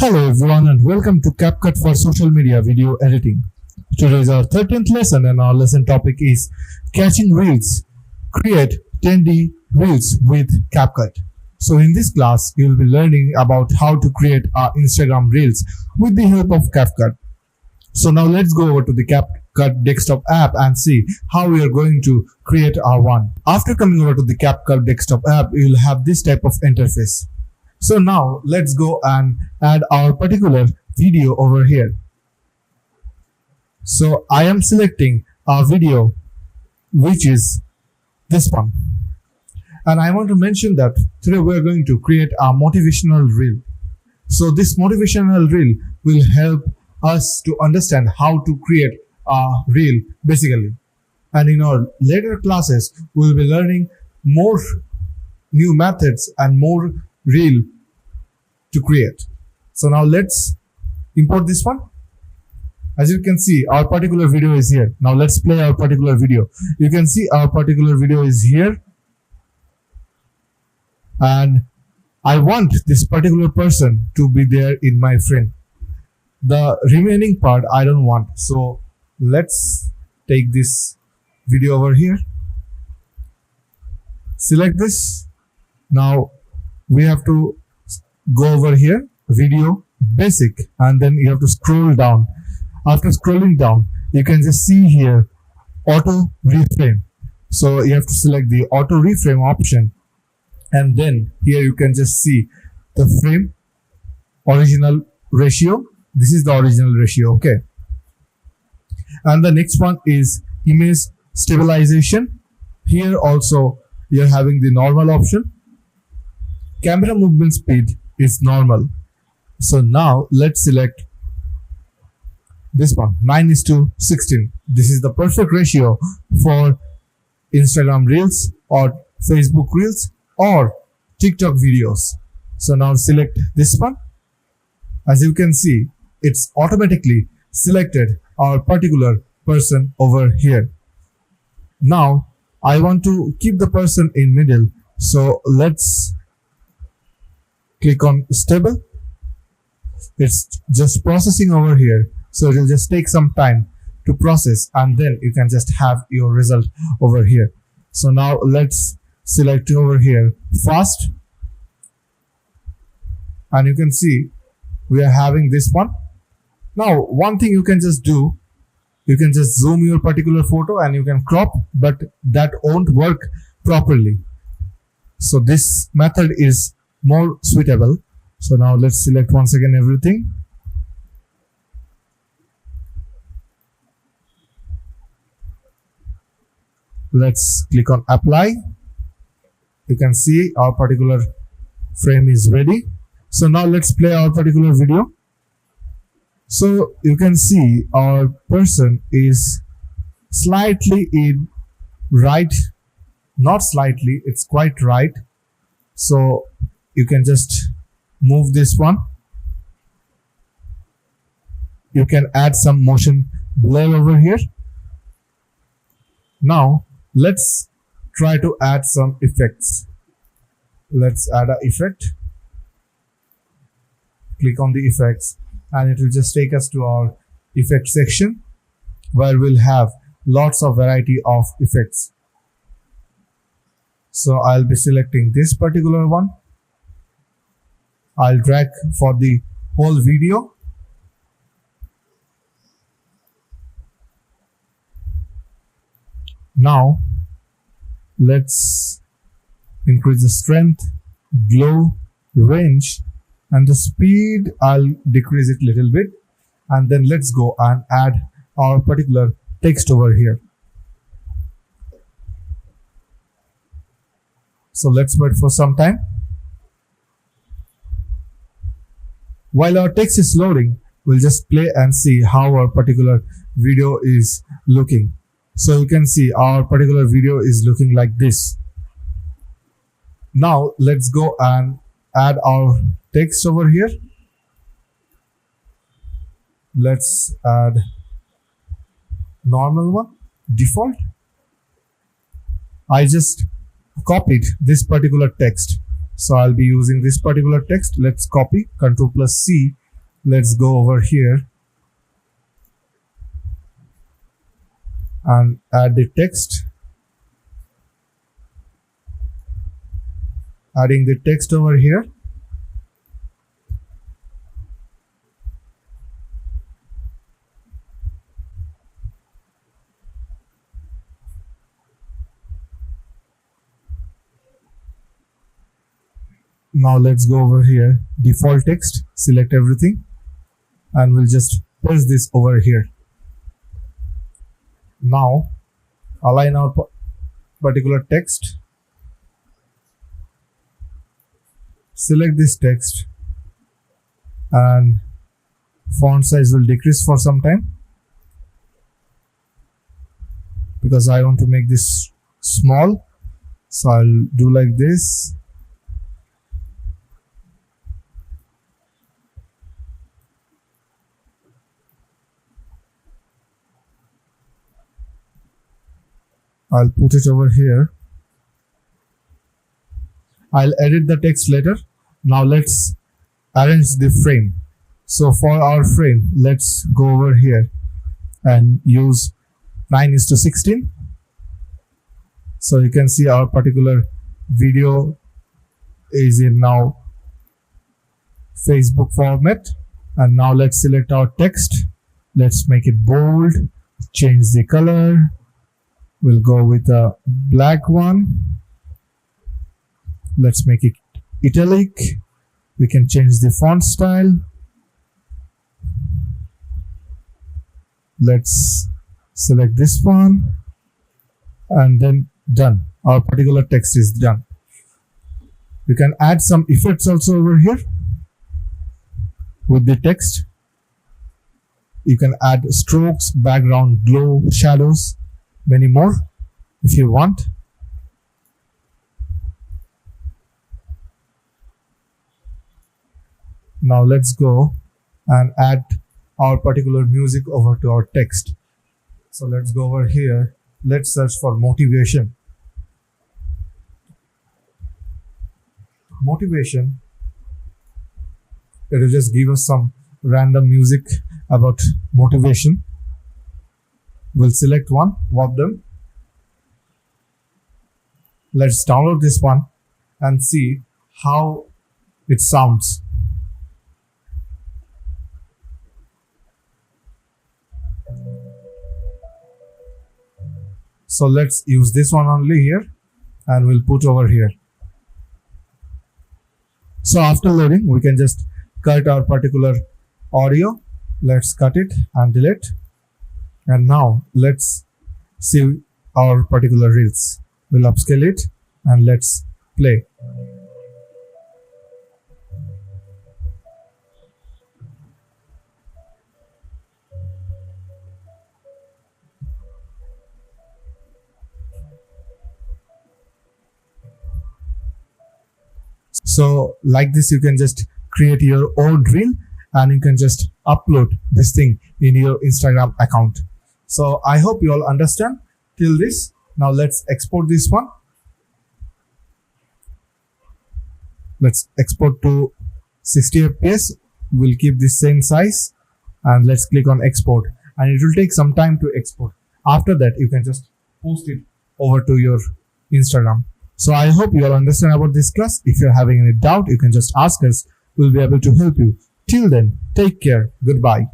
Hello everyone and welcome to CapCut for social media video editing. Today is our 13th lesson and our lesson topic is catching reels. Create Trendy reels with CapCut. So in this class you will be learning about how to create our Instagram reels with the help of CapCut. So now let's go over to the CapCut desktop app and see how we are going to create our one. After coming over to the CapCut desktop app, you will have this type of interface. So now let's go and add our particular video over here. So I am selecting a video which is this one. And I want to mention that today we are going to create a motivational reel. So this motivational reel will help us to understand how to create a reel basically. And in our later classes, we will be learning more new methods and more reel to create. So now let's import this one. As you can see, our particular video is here. Now let's play our particular video. You can see our particular video is here. And I want this particular person to be there in my frame. The remaining part I don't want. So let's take this video over here. Select this. Now we have to go over here, video, basic, and then you have to scroll down. After scrolling down, you can just see here auto reframe. So you have to select the auto reframe option, and then here you can just see the frame original ratio. This is the original ratio, okay. And the next one is image stabilization. Here also you're having the normal option. Camera movement speed is normal. So now let's select this one, 9:16. This is the perfect ratio for Instagram Reels or Facebook Reels or TikTok videos. So now select this one. As you can see, it's automatically selected our particular person over here. Now I want to keep the person in middle. So let's click on stable. It's just processing over here, so it will just take some time to process, and then you can just have your result over here. So now let's select over here fast, and you can see we are having this one. Now one thing you can just do, you can just zoom your particular photo and you can crop, but that won't work properly. So this method is more suitable. So now let's select once again everything. Let's click on apply. You can see our particular frame is ready. So now let's play our particular video. So you can see our person is slightly in right, not slightly, it's quite right. So you can just move this one. You can add some motion blur over here. Now let's try to add some effects. Let's add an effect. Click on the effects and it will just take us to our effect section where we'll have lots of variety of effects. So I'll be selecting this particular one. I'll drag for the whole video. Now let's increase the strength, glow, range, and the speed. I'll decrease it a little bit, and then let's go and add our particular text over here. So let's wait for some time. While our text is loading, we'll just play and see how our particular video is looking. So you can see our particular video is looking like this. Now let's go and add our text over here. Let's add normal one, default. I just copied this particular text. So I'll be using this particular text. Let's copy, Ctrl+C, let's go over here and add the text. Adding the text over here. Now let's go over here, default text, select everything, and we'll just paste this over here. Now align our particular text, select this text, and font size will decrease for some time because I want to make this small, so I'll do like this. I'll put it over here. I'll edit the text later. Now let's arrange the frame. So for our frame, let's go over here and use 9:16. So you can see our particular video is in now Facebook format. And now let's select our text. Let's make it bold, change the color. We'll go with a black one. Let's make it italic. We can change the font style. Let's select this one and then done. Our particular text is done. You can add some effects also over here with the text. You can add strokes, background, glow, shadows, many more if you want. Now let's go and add our particular music over to our text. So let's go over here. Let's search for motivation. Motivation. It will just give us some random music about motivation. We'll select one of them. Let's download this one and see how it sounds. So let's use this one only here and we'll put over here. So after loading, we can just cut our particular audio. Let's cut it and delete. And now let's see our particular reels. We'll upscale it and let's play. So like this, you can just create your own reel and you can just upload this thing in your Instagram account. So I hope you all understand till this. Now let's export this one. Let's export to 60 fps. We'll keep the same size and let's click on export, and it will take some time to export. After that, you can just post it over to your Instagram. So I hope you all understand about this class. If you're having any doubt, you can just ask us. We'll be able to help you. Till then, take care. Goodbye.